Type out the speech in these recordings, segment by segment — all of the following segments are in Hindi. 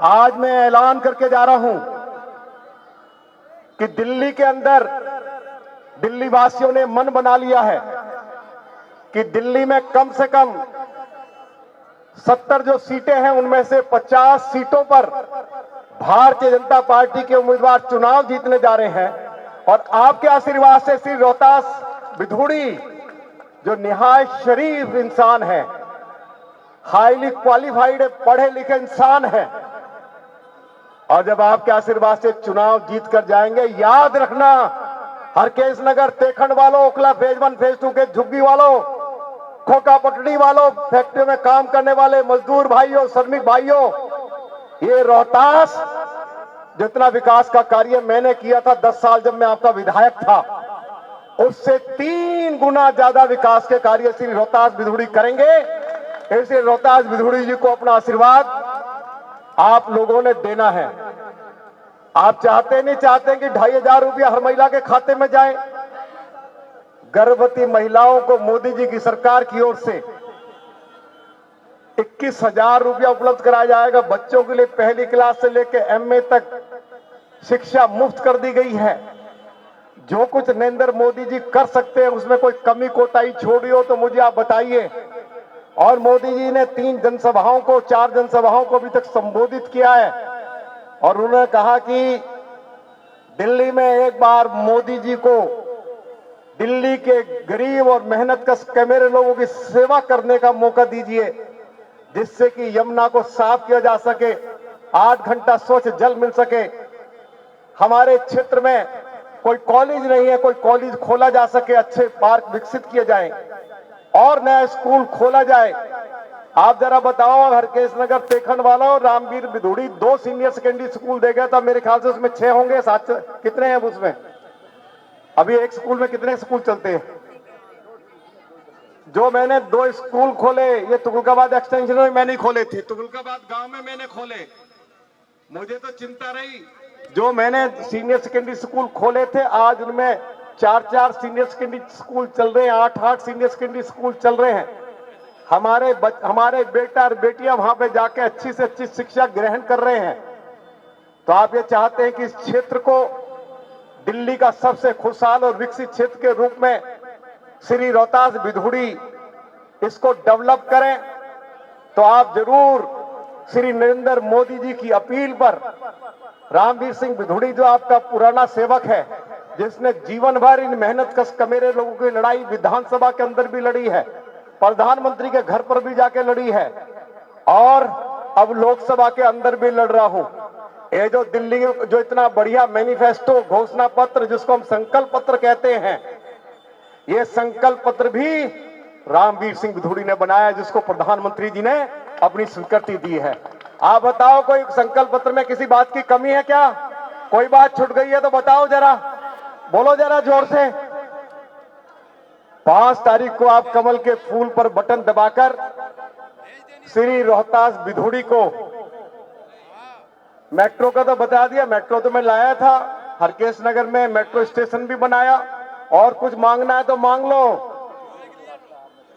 आज मैं ऐलान करके जा रहा हूं कि दिल्ली के अंदर दिल्ली वासियों ने मन बना लिया है कि दिल्ली में कम से कम 70 जो सीटें हैं उनमें से 50 सीटों पर भारतीय जनता पार्टी के उम्मीदवार चुनाव जीतने जा रहे हैं। और आपके आशीर्वाद से श्री रोहतास विधुड़ी जो निहायत शरीफ इंसान है, हाईली क्वालिफाइड पढ़े लिखे इंसान है, और जब आपके आशीर्वाद से चुनाव जीत कर जाएंगे, याद रखना हरकेश नगर तेखंड वालों, ओखला फेज 1 फेज 2 के झुग्गी वालों, खोका पटड़ी वालों, फैक्ट्री में काम करने वाले मजदूर भाइयों, श्रमिक भाइयों, ये रोहतास जितना विकास का कार्य मैंने किया था 10 साल जब मैं आपका विधायक था, उससे 3 गुना ज्यादा विकास के कार्य श्री रोहतास विधुड़ी करेंगे। इसलिए रोहतास विधुड़ी जी को अपना आशीर्वाद आप लोगों ने देना है। आप चाहते नहीं चाहते कि 2500 रुपया हर महिला के खाते में जाए। गर्भवती महिलाओं को मोदी जी की सरकार की ओर से 21,000 रुपया उपलब्ध कराया जाएगा। बच्चों के लिए पहली क्लास से लेकर एमए तक शिक्षा मुफ्त कर दी गई है। जो कुछ नरेंद्र मोदी जी कर सकते हैं उसमें कोई कमी कोताही छोड़ी हो तो मुझे आप बताइए। और मोदी जी ने 4 जनसभाओं को अभी तक संबोधित किया है, और उन्होंने कहा कि दिल्ली में एक बार मोदी जी को दिल्ली के गरीब और मेहनत कश मेरे लोगों की सेवा करने का मौका दीजिए, जिससे कि यमुना को साफ किया जा सके, 8 घंटा स्वच्छ जल मिल सके। हमारे क्षेत्र में कोई कॉलेज नहीं है, कोई कॉलेज खोला जा सके, अच्छे पार्क विकसित किए जाएं और नया स्कूल खोला जाए। आप जरा बताओ, हरकेश नगर तेखंड वाला और रामवीर विधुड़ी 2 सीनियर सेकेंडरी स्कूल दे गया था, मेरे ख्याल से उसमें 6 होंगे, 7 कितने हैं उसमें? अभी एक स्कूल में कितने स्कूल चलते हैं? जो मैंने 2 स्कूल खोले, ये तुगलकाबाद एक्सटेंशन में मैंने खोले थे, तुगलकाबाद गांव में मैंने खोले। मुझे तो चिंता रही, जो मैंने सीनियर सेकेंडरी स्कूल खोले थे आज उनमें 4 सीनियर सेकेंडरी स्कूल चल रहे हैं, 8 सीनियर सेकेंडरी स्कूल चल रहे हैं। हमारे बेटा और बेटियां वहां पे जाके अच्छी से अच्छी शिक्षा ग्रहण कर रहे हैं। तो आप ये चाहते हैं कि इस क्षेत्र को दिल्ली का सबसे खुशहाल और विकसित क्षेत्र के रूप में श्री रोहतास विधुड़ी इसको डेवलप करें, तो आप जरूर श्री नरेंद्र मोदी जी की अपील पर रामवीर सिंह विधुड़ी जो आपका पुराना सेवक है, जिसने जीवन भर इन मेहनत कश कमेरे लोगों की लड़ाई विधानसभा के अंदर भी लड़ी है, प्रधानमंत्री के घर पर भी जाके लड़ी है, और अब लोकसभा के अंदर भी लड़ रहा हूं। ये जो दिल्ली जो इतना बढ़िया मैनिफेस्टो घोषणा पत्र जिसको हम संकल्प पत्र कहते हैं, ये संकल्प पत्र भी रामवीर सिंह विधुड़ी ने बनाया, जिसको प्रधानमंत्री जी ने अपनी स्वीकृति दी है। आप बताओ, कोई संकल्प पत्र में किसी बात की कमी है क्या? कोई बात छूट गई है तो बताओ जरा, बोलो जरा जोर से। 5 तारीख को आप कमल के फूल पर बटन दबाकर श्री रोहतास विधुड़ी को, मेट्रो का तो बता दिया, मेट्रो तो मैं लाया था, हरकेश नगर में मेट्रो स्टेशन भी बनाया, और कुछ मांगना है तो मांग लो।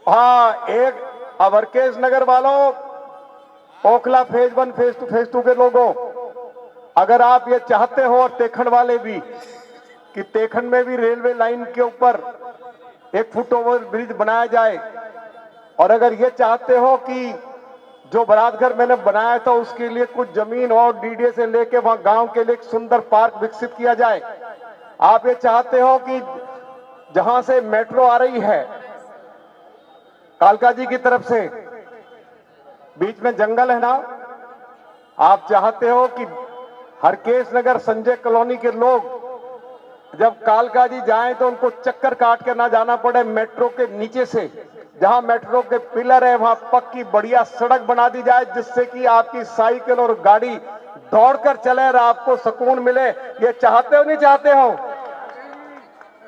हाँ, एक अब हरकेश नगर वालों, ओखला फेज 1 फेज 2 के लोगों, अगर आप ये चाहते हो, और तेखंड वाले भी, कि तेखंड में भी रेलवे लाइन के ऊपर एक फुट ओवर ब्रिज बनाया जाए, और अगर ये चाहते हो कि जो बरातघर मैंने बनाया था उसके लिए कुछ जमीन और डीडीए से लेके वहां गांव के लिए एक सुंदर पार्क विकसित किया जाए, आप ये चाहते हो कि जहां से मेट्रो आ रही है कालका जी की तरफ से, बीच में जंगल है ना, आप चाहते हो कि हरकेश नगर संजय कॉलोनी के लोग जब कालका जी जाएं तो उनको चक्कर काट के ना जाना पड़े, मेट्रो के नीचे से जहां मेट्रो के पिलर है वहां पक्की बढ़िया सड़क बना दी जाए, जिससे कि आपकी साइकिल और गाड़ी दौड़कर चले और आपको सुकून मिले। ये चाहते हो नहीं चाहते हो?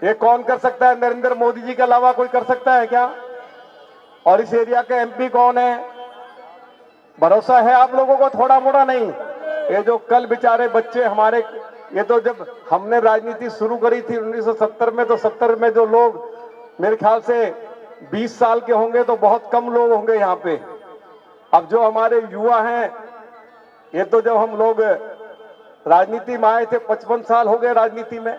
ये कौन कर सकता है? नरेंद्र मोदी जी के अलावा कोई कर सकता है क्या? और इस एरिया के एमपी कौन है? भरोसा है आप लोगों को? थोड़ा मोड़ा नहीं। ये जो कल बेचारे बच्चे हमारे, ये तो जब हमने राजनीति शुरू करी थी 1970 में, तो 70 में जो लोग मेरे ख्याल से 20 साल के होंगे तो बहुत कम लोग होंगे यहाँ पे। अब जो हमारे युवा हैं ये तो जब हम लोग राजनीति में आए थे 55 साल हो गए राजनीति में,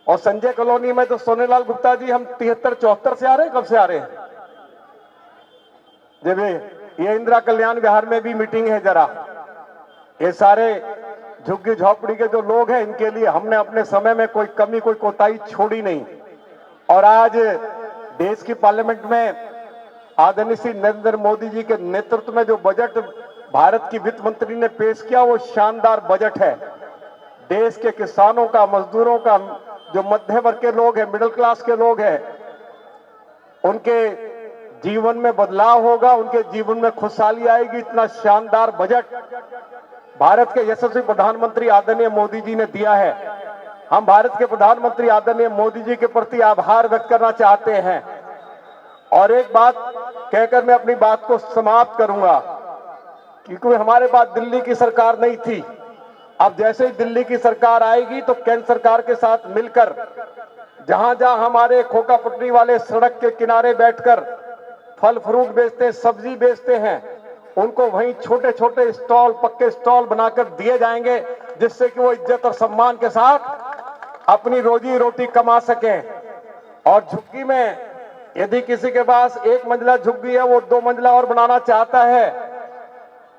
और संजय कॉलोनी में तो सोनेलाल गुप्ता जी हम 73-74 से आ रहे हैं। कब से आ रहे हैं? जब ये इंदिरा कल्याण विहार में भी मीटिंग है, जरा ये सारे झुग्गी झोपड़ी के जो लोग हैं इनके लिए हमने अपने समय में कोई कमी कोई कोताही छोड़ी नहीं। और आज देश की पार्लियामेंट में आदरणीय श्री नरेंद्र मोदी जी के नेतृत्व में जो बजट भारत की वित्त मंत्री ने पेश किया वो शानदार बजट है। देश के किसानों का, मजदूरों का, जो मध्य वर्ग के लोग हैं, मिडिल क्लास के लोग हैं, उनके जीवन में बदलाव होगा, उनके जीवन में खुशहाली आएगी। इतना शानदार बजट भारत के यशस्वी प्रधानमंत्री आदरणीय मोदी जी ने दिया है। हम भारत के प्रधानमंत्री आदरणीय मोदी जी के प्रति आभार व्यक्त करना चाहते हैं। और एक बात कहकर मैं अपनी बात को समाप्त करूंगा, क्योंकि हमारे पास दिल्ली की सरकार नहीं थी। अब जैसे ही दिल्ली की सरकार आएगी तो केंद्र सरकार के साथ मिलकर जहां जहां हमारे खोखा पटरी वाले सड़क के किनारे बैठकर फल फ्रूट बेचते हैं, सब्जी बेचते हैं, उनको वहीं छोटे छोटे स्टॉल, पक्के स्टॉल बनाकर दिए जाएंगे, जिससे कि वो इज्जत और सम्मान के साथ अपनी रोजी रोटी कमा सकें। और झुग्गी में यदि किसी के पास एक मंजिला झुग्गी है, वो 2 मंजिला और बनाना चाहता है,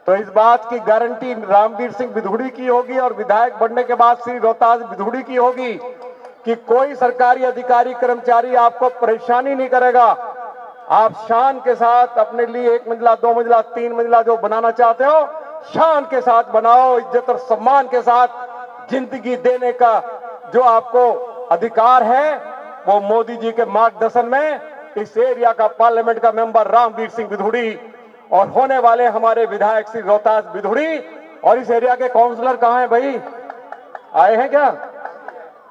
तो इस बात की गारंटी रामवीर सिंह बिधूड़ी की होगी और विधायक बनने के बाद श्री रोहतास बिधूड़ी की होगी कि कोई सरकारी अधिकारी कर्मचारी आपको परेशानी नहीं करेगा। आप शान के साथ अपने लिए 1 मंजिला, 2 मंजिला, 3 मंजिला जो बनाना चाहते हो, शान के साथ बनाओ। इज्जत और सम्मान के साथ जिंदगी देने का जो आपको अधिकार है वो मोदी जी के मार्गदर्शन में इस एरिया का पार्लियामेंट का मेंबर रामवीर सिंह बिधूड़ी और होने वाले हमारे विधायक श्री रोहतास बिधूड़ी। और इस एरिया के काउंसलर कहां हैं भाई? आए हैं क्या?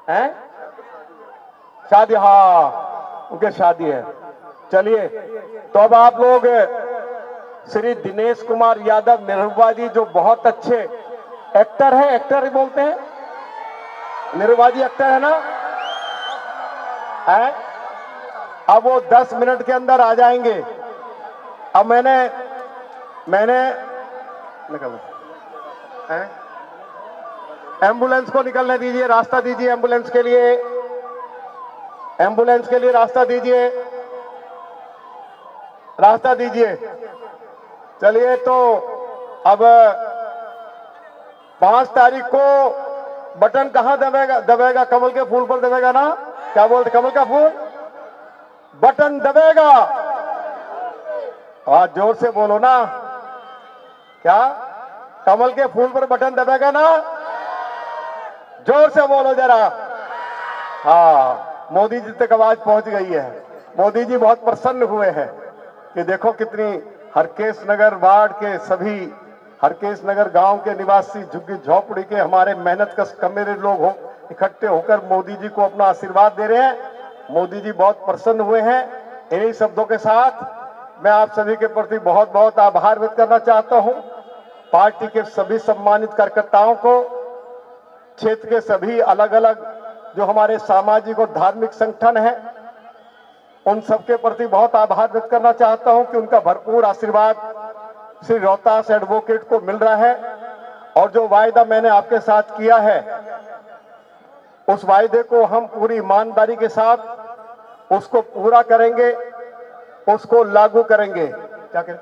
हैं? शादी? हाँ, उनके शादी है। चलिए, तो अब आप लोग श्री दिनेश कुमार यादव निरुवा जी, जो बहुत अच्छे एक्टर है, एक्टर बोलते हैं, निरुवा जी एक्टर है ना? है? अब वो 10 मिनट के अंदर आ जाएंगे। अब मैंने निकल एम्बुलेंस को निकलने दीजिए, रास्ता दीजिए एम्बुलेंस के लिए, एम्बुलेंस के लिए रास्ता दीजिए, रास्ता दीजिए। चलिए, तो अब 5 तारीख को बटन कहां दबेगा? दबेगा कमल के फूल पर दबेगा ना? क्या बोलते, कमल का फूल बटन दबेगा। और जोर से बोलो ना, क्या कमल के फूल पर बटन दबेगा ना? जोर से बोलो जरा। हाँ, मोदी जी तक आवाज पहुंच गई है। मोदी जी बहुत प्रसन्न हुए हैं कि देखो कितनी हरकेश नगर वार्ड के सभी हरकेश नगर गांव के निवासी, झुग्गी झोपड़ी के हमारे मेहनतकश कमेरे लोग हो इकट्ठे होकर मोदी जी को अपना आशीर्वाद दे रहे हैं। मोदी जी बहुत प्रसन्न हुए हैं। इन्हीं शब्दों के साथ मैं आप सभी के प्रति बहुत बहुत आभार व्यक्त करना चाहता हूं। पार्टी के सभी सम्मानित कार्यकर्ताओं को, क्षेत्र के सभी अलग अलग जो हमारे सामाजिक और धार्मिक संगठन हैं, उन सबके प्रति बहुत आभार व्यक्त करना चाहता हूं कि उनका भरपूर आशीर्वाद श्री रोहतास एडवोकेट को मिल रहा है। और जो वायदा मैंने आपके साथ किया है, उस वायदे को हम पूरी ईमानदारी के साथ उसको पूरा करेंगे, उसको लागू करेंगे। क्या करें?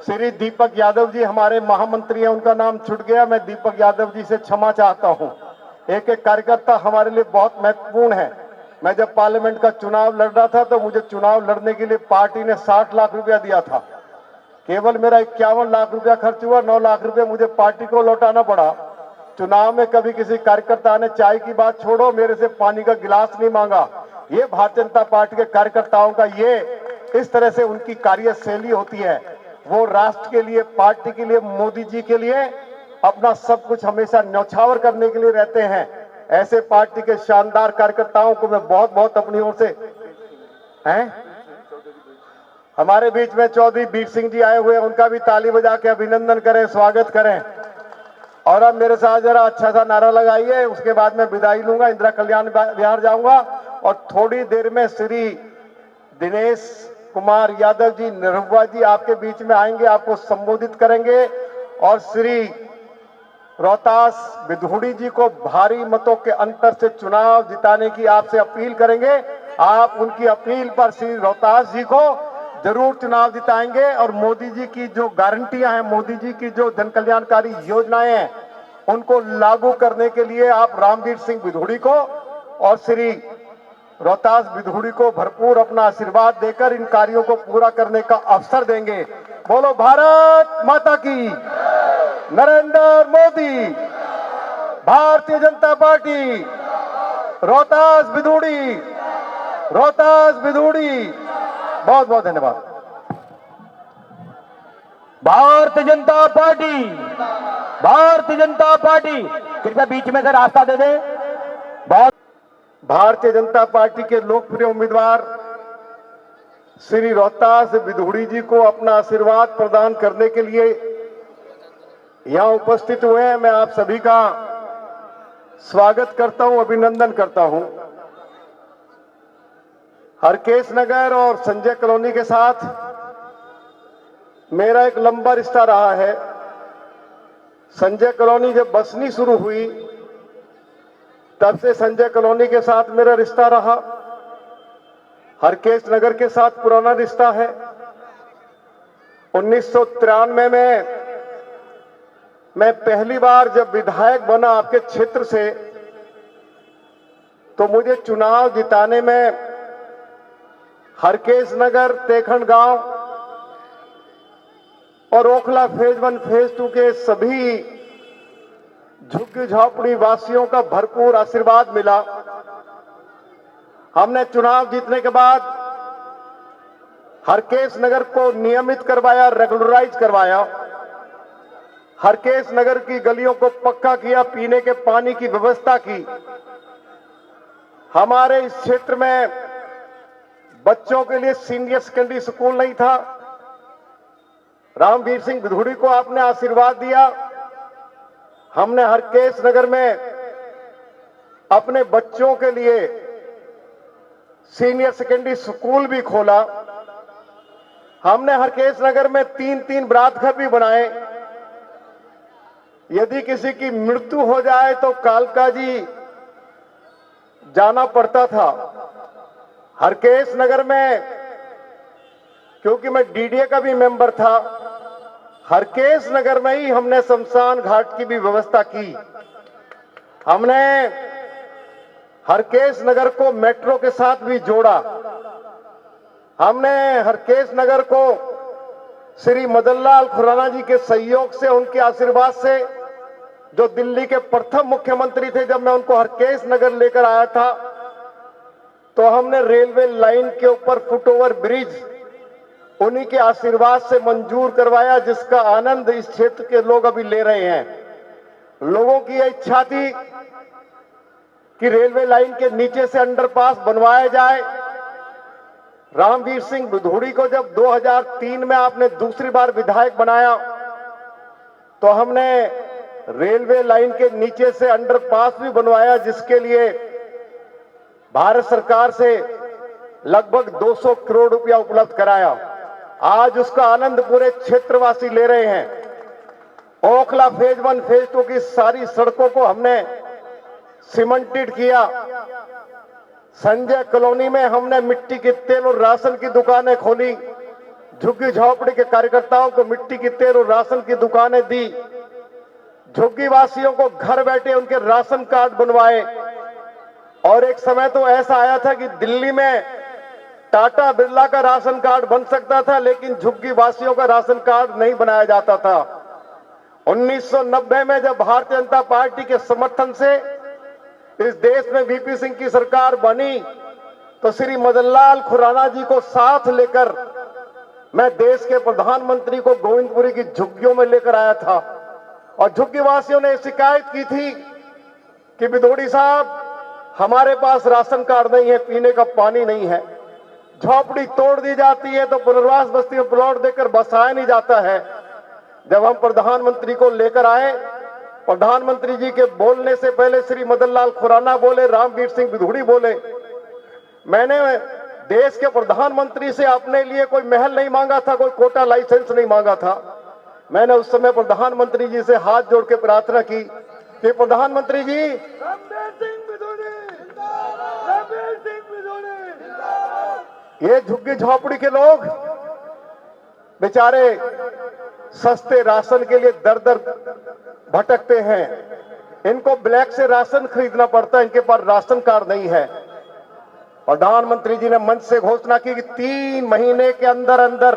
श्री दीपक यादव जी हमारे महामंत्री हैं, उनका नाम छूट गया, मैं दीपक यादव जी से क्षमा चाहता हूं। एक एक कार्यकर्ता हमारे लिए बहुत महत्वपूर्ण है। मैं जब पार्लियामेंट का चुनाव लड़ रहा था तो मुझे चुनाव लड़ने के लिए पार्टी ने 60 लाख रुपया दिया था। केवल मेरा 51 लाख रुपया खर्च हुआ, 9 लाख रुपया मुझे पार्टी को लौटाना पड़ा। चुनाव में कभी किसी कार्यकर्ता ने चाय की बात छोड़ो, मेरे से पानी का गिलास नहीं मांगा। ये भारतीय जनता पार्टी के कार्यकर्ताओं का ये इस तरह से उनकी कार्यशैली होती है। वो राष्ट्र के लिए, पार्टी के लिए, मोदी जी के लिए अपना सब कुछ हमेशा न्यौछावर करने के लिए रहते हैं। ऐसे पार्टी के शानदार कार्यकर्ताओं को मैं बहुत बहुत अपनी ओर से हमारे बीच में चौधरी बीर सिंह जी आए हुए हैं, उनका भी ताली बजा के अभिनंदन करें, स्वागत करें। और अब मेरे साथ जरा अच्छा सा नारा लगाइए, उसके बाद मैं विदाई लूंगा, इंदिरा कल्याण विहार जाऊंगा और थोड़ी देर में श्री दिनेश कुमार यादव जी निरहुआ जी आपके बीच में आएंगे, आपको संबोधित करेंगे और श्री रोहतास विधुड़ी जी को भारी मतों के अंतर से चुनाव जिताने की आपसे अपील करेंगे। आप उनकी अपील पर श्री रोहतास जी को जरूर चुनाव जिताएंगे और मोदी जी की जो गारंटियां हैं, मोदी जी की जो जन कल्याणकारी योजनाएं हैं, उनको लागू करने के लिए आप रामवीर सिंह विधुड़ी को और श्री रोहतास विधुड़ी को भरपूर अपना आशीर्वाद देकर इन कार्यों को पूरा करने का अवसर देंगे। बोलो भारत माता की, नरेंद्र मोदी, भारतीय जनता पार्टी, रोहतास विधुड़ी, रोहतास विधुड़ी। बहुत बहुत धन्यवाद। भारतीय जनता पार्टी, भारतीय जनता पार्टी, कृपया बीच में से रास्ता दे दें। बहुत भारतीय जनता पार्टी के लोकप्रिय उम्मीदवार श्री रोहतास विधुड़ी जी को अपना आशीर्वाद प्रदान करने के लिए यहां उपस्थित हुए हैं। मैं आप सभी का स्वागत करता हूं, अभिनंदन करता हूं। हरकेश नगर और संजय कॉलोनी के साथ मेरा एक लंबा रिश्ता रहा है। संजय कॉलोनी जब बसनी शुरू हुई तब से संजय कॉलोनी के साथ मेरा रिश्ता रहा। हरकेश नगर के साथ पुराना रिश्ता है। 1993 में मैं पहली बार जब विधायक बना आपके क्षेत्र से, तो मुझे चुनाव जिताने में हरकेश नगर, तेखंड गांव और ओखला फेज 1 फेज 2 के सभी झुग्गी झोपड़ी वासियों का भरपूर आशीर्वाद मिला। हमने चुनाव जीतने के बाद हरकेश नगर को नियमित करवाया, रेगुलराइज करवाया। हरकेश नगर की गलियों को पक्का किया, पीने के पानी की व्यवस्था की। हमारे इस क्षेत्र में बच्चों के लिए सीनियर सेकेंडरी स्कूल नहीं था। रामवीर सिंह विधुड़ी को आपने आशीर्वाद दिया। हमने हरकेश नगर में अपने बच्चों के लिए सीनियर सेकेंडरी स्कूल भी खोला। हमने हरकेश नगर में 3-3 बरात घर भी बनाए। यदि किसी की मृत्यु हो जाए तो कालका जी जाना पड़ता था। हरकेश नगर में, क्योंकि मैं डीडीए का भी मेंबर था, हरकेश नगर में ही हमने शमशान घाट की भी व्यवस्था की। हमने हरकेश नगर को मेट्रो के साथ भी जोड़ा। हमने हरकेश नगर को श्री मदन लाल खुराना जी के सहयोग से, उनके आशीर्वाद से, जो दिल्ली के प्रथम मुख्यमंत्री थे, जब मैं उनको हरकेश नगर लेकर आया था तो हमने रेलवे लाइन के ऊपर फुटओवर ब्रिज उन्हीं के आशीर्वाद से मंजूर करवाया, जिसका आनंद इस क्षेत्र के लोग अभी ले रहे हैं। लोगों की यह इच्छा थी कि रेलवे लाइन के नीचे से अंडरपास बनवाया जाए। रामवीर सिंह विधुड़ी को जब 2003 में आपने दूसरी बार विधायक बनाया तो हमने रेलवे लाइन के नीचे से अंडरपास भी बनवाया, जिसके लिए भारत सरकार से लगभग 200 करोड़ रुपया उपलब्ध कराया। आज उसका आनंद पूरे क्षेत्रवासी ले रहे हैं। ओखला फेज 1 फेज 2 की सारी सड़कों को हमने सीमेंटेड किया। संजय कॉलोनी में हमने मिट्टी के तेल और राशन की दुकानें खोली। झुग्गी झोपड़ी के कार्यकर्ताओं को मिट्टी की तेल और राशन की दुकानें दी। झुग्गी वासियों को घर बैठे उनके राशन कार्ड बनवाए। और एक समय तो ऐसा आया था कि दिल्ली में टाटा बिरला का राशन कार्ड बन सकता था, लेकिन झुग्गी वासियों का राशन कार्ड नहीं बनाया जाता था। 1990 में जब भारतीय जनता पार्टी के समर्थन से इस देश में वीपी सिंह की सरकार बनी तो श्री मदन लाल खुराना जी को साथ लेकर मैं देश के प्रधानमंत्री को गोविंदपुरी की झुग्गियों में लेकर आया था। और झुग्गी वासियों ने शिकायत की थी कि विधुड़ी साहब, हमारे पास राशन कार्ड नहीं है, पीने का पानी नहीं है, झोपड़ी तोड़ दी जाती है तो पुनर्वास बस्ती में प्लॉट देकर बसाया नहीं जाता है। जब हम प्रधानमंत्री को लेकर आए, प्रधानमंत्री जी के बोलने से पहले श्री मदन लाल खुराना बोले, रामवीर सिंह विधुड़ी बोले। मैंने देश के प्रधानमंत्री से अपने लिए कोई महल नहीं मांगा था, कोई कोटा लाइसेंस नहीं मांगा था। मैंने उस समय प्रधानमंत्री जी से हाथ जोड़ के प्रार्थना की कि प्रधानमंत्री जी, ये झुग्गी झोपड़ी के लोग बेचारे सस्ते राशन के लिए दर दर भटकते हैं, इनको ब्लैक से राशन खरीदना पड़ता है, इनके पास राशन कार्ड नहीं है। प्रधानमंत्री जी ने मंच से घोषणा की कि 3 महीने के अंदर अंदर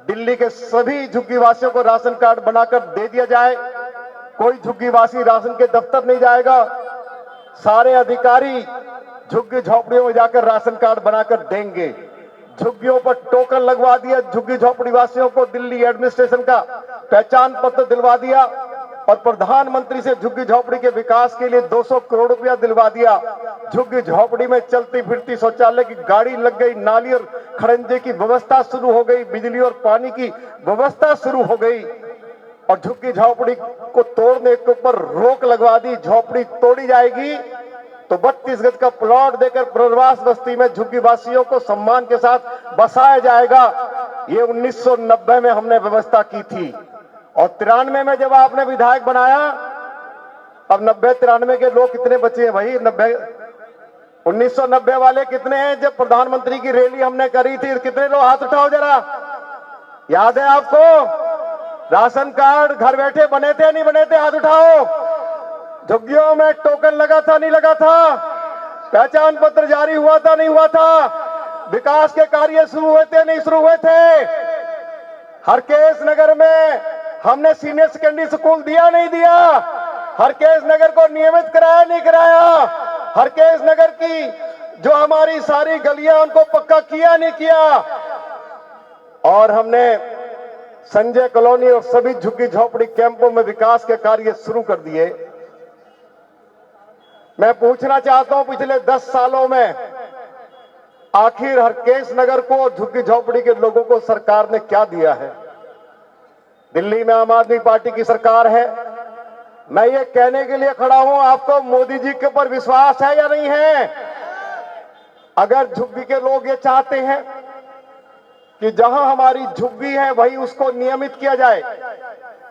दिल्ली के सभी झुग्गीवासियों को राशन कार्ड बनाकर दे दिया जाए। कोई झुग्गीवासी राशन के दफ्तर नहीं जाएगा, सारे अधिकारी झुग्गी झोपड़ियों में जाकर राशन कार्ड बनाकर देंगे। झुग्गियों पर टोकन लगवा दिया, झुग्गी झोपड़ी वासियों को दिल्ली एडमिनिस्ट्रेशन का पहचान पत्र दिलवा दिया और प्रधानमंत्री से झुग्गी झोपड़ी के विकास के लिए 200 करोड़ रुपया दिलवा दिया। झुग्गी झोपड़ी में चलती फिरती शौचालय की गाड़ी लग गई, नाली और खड़ंजे की व्यवस्था शुरू हो गई, बिजली और पानी की व्यवस्था शुरू हो गई और झुग्गी झोपड़ी को तोड़ने के ऊपर रोक लगवा दी। झोपड़ी तोड़ी जाएगी तो 32 गज का प्लॉट देकर प्रवास बस्ती में झुग्गी वासियों को सम्मान के साथ बसाया जाएगा। ये 1990 में हमने व्यवस्था की थी और 93 में जब आपने विधायक बनाया, अब 90-93 के लोग कितने बचे हैं भाई? 1990 वाले कितने हैं? जब प्रधानमंत्री की रैली हमने करी थी, कितने लोग? हाथ उठाओ जरा, याद है आपको? राशन कार्ड घर बैठे बने थे नहीं बने थे? हाथ उठाओ। झुग्गियों में टोकन लगा था नहीं लगा था? पहचान पत्र जारी हुआ था नहीं हुआ था? विकास के कार्य शुरू हुए थे नहीं शुरू हुए थे? हरकेश नगर में हमने सीनियर सेकेंडरी स्कूल दिया नहीं दिया? हरकेश नगर को नियमित कराया नहीं कराया? हरकेश नगर की जो हमारी सारी गलियां उनको पक्का किया नहीं किया? और हमने संजय कॉलोनी और सभी झुग्गी झोपड़ी कैंपों में विकास के कार्य शुरू कर दिए। मैं पूछना चाहता हूं, पिछले 10 सालों में आखिर हरकेश नगर को और झुग्गी झोपड़ी के लोगों को सरकार ने क्या दिया है? दिल्ली में आम आदमी पार्टी की सरकार है। मैं ये कहने के लिए खड़ा हूं, आपको मोदी जी के ऊपर विश्वास है या नहीं है? अगर झुग्गी के लोग ये चाहते हैं कि जहां हमारी झुग्गी है वही उसको नियमित किया जाए,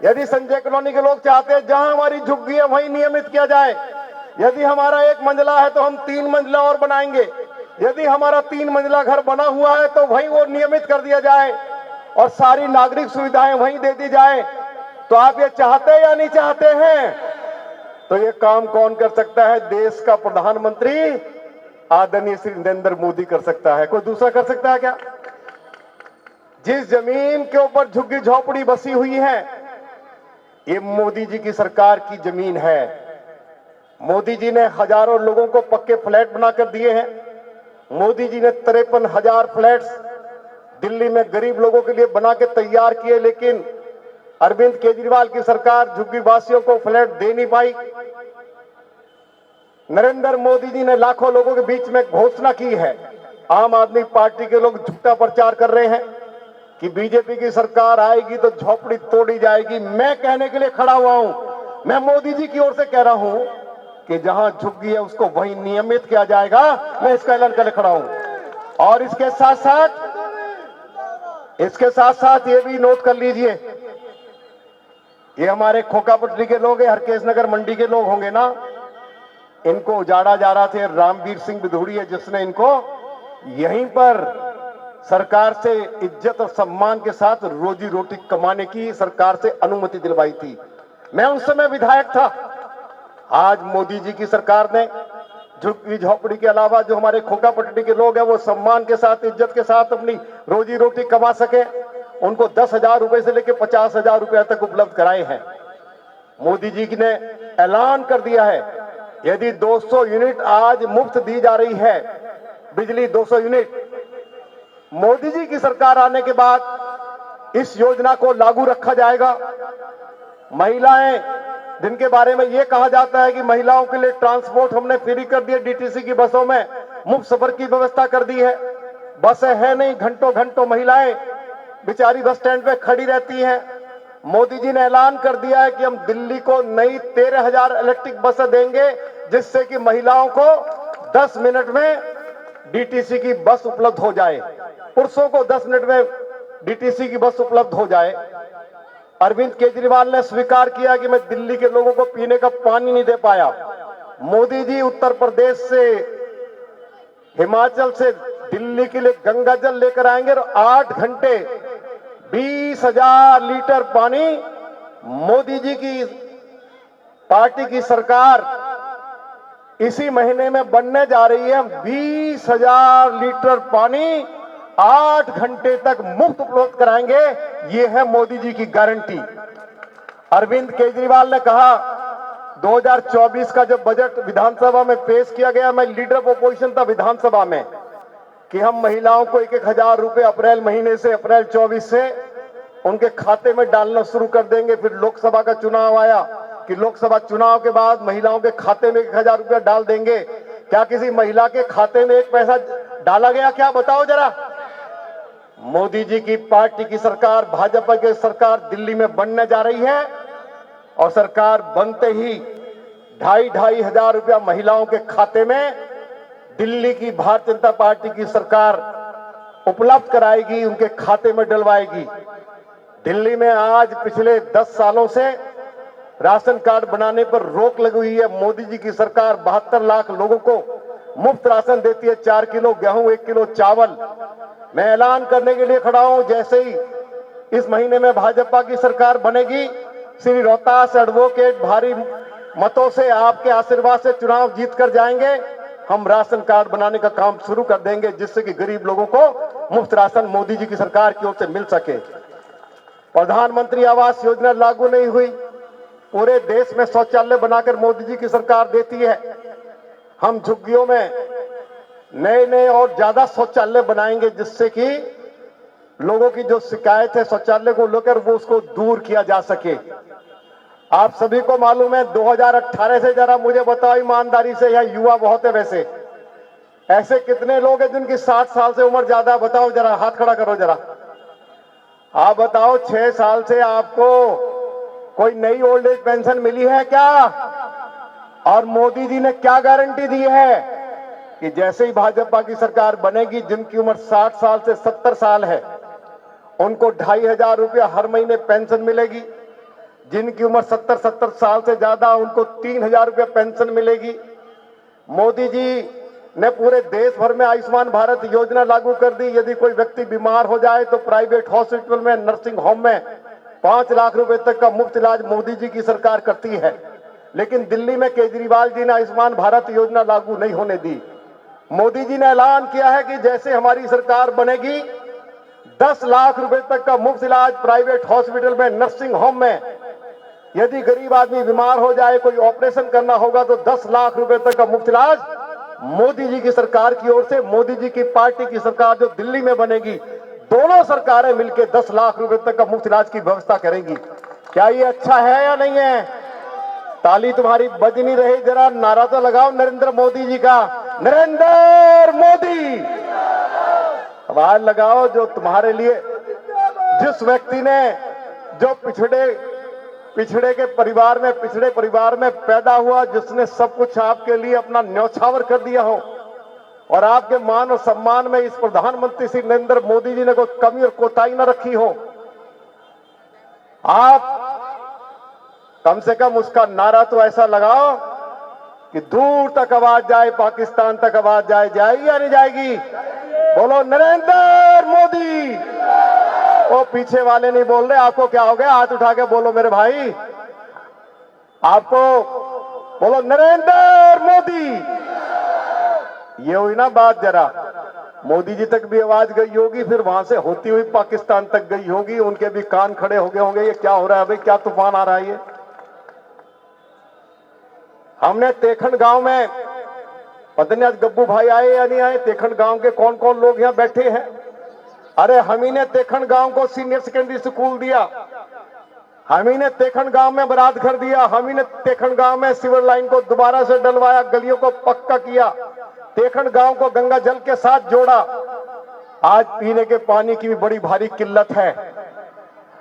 यदि संजय कॉलोनी के लोग चाहते हैं जहां हमारी झुग्गी है वही नियमित किया जाए, यदि हमारा 1 मंजिला है तो हम 3 मंजिला और बनाएंगे, यदि हमारा 3 मंजिला घर बना हुआ है तो वही वो नियमित कर दिया जाए और सारी नागरिक सुविधाएं वहीं दे दी जाए, तो आप ये चाहते हैं या नहीं चाहते हैं? तो ये काम कौन कर सकता है? देश का प्रधानमंत्री आदरणीय श्री नरेंद्र मोदी कर सकता है। कोई दूसरा कर सकता है क्या? जिस जमीन के ऊपर झुग्गी झोपड़ी बसी हुई है, ये मोदी जी की सरकार की जमीन है। मोदी जी ने हजारों लोगों को पक्के फ्लैट बनाकर दिए हैं। मोदी जी ने 53,000 फ्लैट्स दिल्ली में गरीब लोगों के लिए बना के तैयार किए, लेकिन अरविंद केजरीवाल की सरकार झुग्गी वासियों को फ्लैट दे नहीं पाई। नरेंद्र मोदी जी ने लाखों लोगों के बीच में घोषणा की है। आम आदमी पार्टी के लोग झूठा प्रचार कर रहे हैं कि बीजेपी की सरकार आएगी तो झोपड़ी तोड़ी जाएगी। मैं कहने के लिए खड़ा हुआ हूं, मैं मोदी जी की ओर से कह रहा हूं कि जहां झुग्गी है उसको वही नियमित किया जाएगा। मैं इसका ऐलान करने खड़ा हूं। और इसके साथ साथ ये भी नोट कर लीजिए, ये हमारे खोखा पटरी के लोग हैं, हरकेश नगर मंडी के लोग होंगे ना, इनको उजाड़ा जा रहा थे। रामवीर सिंह बिधूड़ी है जिसने इनको यहीं पर सरकार से इज्जत और सम्मान के साथ रोजी रोटी कमाने की सरकार से अनुमति दिलवाई थी। मैं उस समय विधायक था। आज मोदी जी की सरकार ने झुग्गी झोपड़ी के अलावा जो हमारे खोखा पटरी के लोग हैं वो सम्मान के साथ इज्जत के साथ अपनी रोजी रोटी कमा सके, उनको 10,000 रुपए से लेकर 50,000 रुपए तक उपलब्ध कराए हैं। मोदी जी ने ऐलान कर दिया है, यदि 200 यूनिट आज मुफ्त दी जा रही है बिजली, 200 यूनिट, मोदी जी की सरकार आने के बाद इस योजना को लागू रखा जाएगा। महिलाएं, जिनके बारे में यह कहा जाता है कि महिलाओं के लिए ट्रांसपोर्ट हमने फ्री कर दिया, डीटीसी की बसों में मुफ्त सफर की व्यवस्था कर दी है। बसें है नहीं, घंटों घंटों महिलाएं बेचारी बस स्टैंड पे खड़ी रहती हैं। मोदी जी ने ऐलान कर दिया है कि हम दिल्ली को नई 13,000 इलेक्ट्रिक बसें देंगे, जिससे कि महिलाओं को 10 मिनट में डीटीसी की बस उपलब्ध हो जाए, पुरुषों को 10 मिनट में डीटीसी की बस उपलब्ध हो जाए। अरविंद केजरीवाल ने स्वीकार किया कि मैं दिल्ली के लोगों को पीने का पानी नहीं दे पाया। मोदी जी उत्तर प्रदेश से, हिमाचल से दिल्ली के लिए गंगा जल लेकर आएंगे और 8 घंटे 20,000 लीटर पानी मोदी जी की पार्टी की सरकार इसी महीने में बनने जा रही है। 20,000 लीटर पानी 8 घंटे तक मुफ्त उपलब्ध कराएंगे। ये है मोदी जी की गारंटी। अरविंद केजरीवाल ने कहा 2024 का जब बजट विधानसभा में पेश किया गया, मैं लीडर ऑफ अपोजिशन था विधानसभा में, कि हम महिलाओं को 1,000 रुपए अप्रैल महीने से, अप्रैल 24 से उनके खाते में डालना शुरू कर देंगे। फिर लोकसभा का चुनाव आया कि लोकसभा चुनाव के बाद महिलाओं के खाते में 1,000 रुपया डाल देंगे। क्या किसी महिला के खाते में एक पैसा डाला गया? क्या बताओ जरा। मोदी जी की पार्टी की सरकार, भाजपा की सरकार दिल्ली में बनने जा रही है और सरकार बनते ही 2,500 हजार रुपया महिलाओं के खाते में दिल्ली की भारतीय जनता पार्टी की सरकार उपलब्ध कराएगी, उनके खाते में डलवाएगी। दिल्ली में आज पिछले 10 सालों से राशन कार्ड बनाने पर रोक लगी हुई है। मोदी जी की सरकार 72 लाख लोगों को मुफ्त राशन देती है, 4 किलो गेहूं, 1 किलो चावल। मैं ऐलान करने के लिए खड़ा हूं, जैसे ही इस महीने में भाजपा की सरकार बनेगी, श्री रोहतास एडवोकेट भारी मतों से, आपके आशीर्वाद से चुनाव जीत कर जाएंगे। हम राशन कार्ड बनाने का काम शुरू कर देंगे, जिससे कि गरीब लोगों को मुफ्त राशन मोदी जी की सरकार की ओर से मिल सके। प्रधानमंत्री आवास योजना लागू नहीं हुई, पूरे देश में शौचालय बनाकर मोदी जी की सरकार देती है। हम झुग्गियों में नए और ज्यादा शौचालय बनाएंगे, जिससे कि लोगों की जो शिकायत है शौचालय को लेकर, वो उसको दूर किया जा सके। आप सभी को मालूम है 2018 से, जरा मुझे बताओ ईमानदारी से, यहाँ युवा बहुत है वैसे, ऐसे कितने लोग हैं जिनकी 60 साल से उम्र ज्यादा है? बताओ जरा, हाथ खड़ा करो जरा। आप बताओ 6 साल से आपको कोई नई ओल्ड एज पेंशन मिली है क्या? और मोदी जी ने क्या गारंटी दी है कि जैसे ही भाजपा की सरकार बनेगी, जिनकी उम्र 60 साल से 70 साल है उनको 2,500 रुपया हर महीने पेंशन मिलेगी। जिनकी उम्र 70 साल से ज्यादा उनको 3,000 रुपया पेंशन मिलेगी। मोदी जी ने पूरे देश भर में आयुष्मान भारत योजना लागू कर दी। यदि कोई व्यक्ति बीमार हो जाए तो प्राइवेट हॉस्पिटल में, नर्सिंग होम में 5 लाख रुपए तक का मुफ्त इलाज मोदी जी की सरकार करती है। लेकिन दिल्ली में केजरीवाल जी ने आयुष्मान भारत योजना लागू नहीं होने दी। मोदी जी ने ऐलान किया है कि जैसे हमारी सरकार बनेगी 10 लाख रुपए तक का मुफ्त इलाज प्राइवेट हॉस्पिटल में, नर्सिंग होम में। यदि गरीब आदमी बीमार हो जाए, कोई ऑपरेशन करना होगा तो 10 लाख रुपए तक का मुफ्त इलाज मोदी जी की सरकार की ओर से, मोदी जी की पार्टी की सरकार जो दिल्ली में बनेगी, दोनों सरकारें मिलकर 10 लाख रुपए तक का मुफ्त इलाज की व्यवस्था करेंगी। क्या ये अच्छा है या नहीं है? ताली तुम्हारी बज नहीं रही, जरा नारा तो लगाओ नरेंद्र मोदी जी का, नरेंद्र मोदी। आवाज लगाओ। जो तुम्हारे लिए, जिस व्यक्ति ने, जो पिछड़े के परिवार में, पिछड़े परिवार में पैदा हुआ, जिसने सब कुछ आपके लिए अपना न्यौछावर कर दिया हो और आपके मान और सम्मान में इस प्रधानमंत्री श्री नरेंद्र मोदी जी ने कोई कमी और कोताही न रखी हो, आप कम से कम उसका नारा तो ऐसा लगाओ कि दूर तक आवाज जाए, पाकिस्तान तक आवाज जाएगी या नहीं जाएगी? बोलो नरेंद्र मोदी। वो पीछे वाले नहीं बोल रहे, आपको क्या हो गया? हाथ उठा के बोलो मेरे भाई, आपको बोलो नरेंद्र मोदी। ये हुई ना बात। जरा मोदी जी तक भी आवाज गई होगी, फिर वहां से होती हुई पाकिस्तान तक गई होगी, उनके भी कान खड़े हो गए होंगे, ये क्या हो रहा है भाई, क्या तूफान आ रहा है ये। हमने तेखंड गांव में, पता नहीं आज गब्बू भाई आए या नहीं आए, तेखंड गांव के कौन कौन लोग यहाँ बैठे हैं? अरे हम ही ने तेखंड गांव को सीनियर सेकेंडरी स्कूल दिया, हम ही ने तेखंड गांव में बरात घर दिया, हम ही ने तेखंड गांव में सीवर लाइन को दोबारा से डलवाया, गलियों को पक्का किया, तेखंड गांव को गंगा जल के साथ जोड़ा। आज पीने के पानी की भी बड़ी भारी किल्लत है।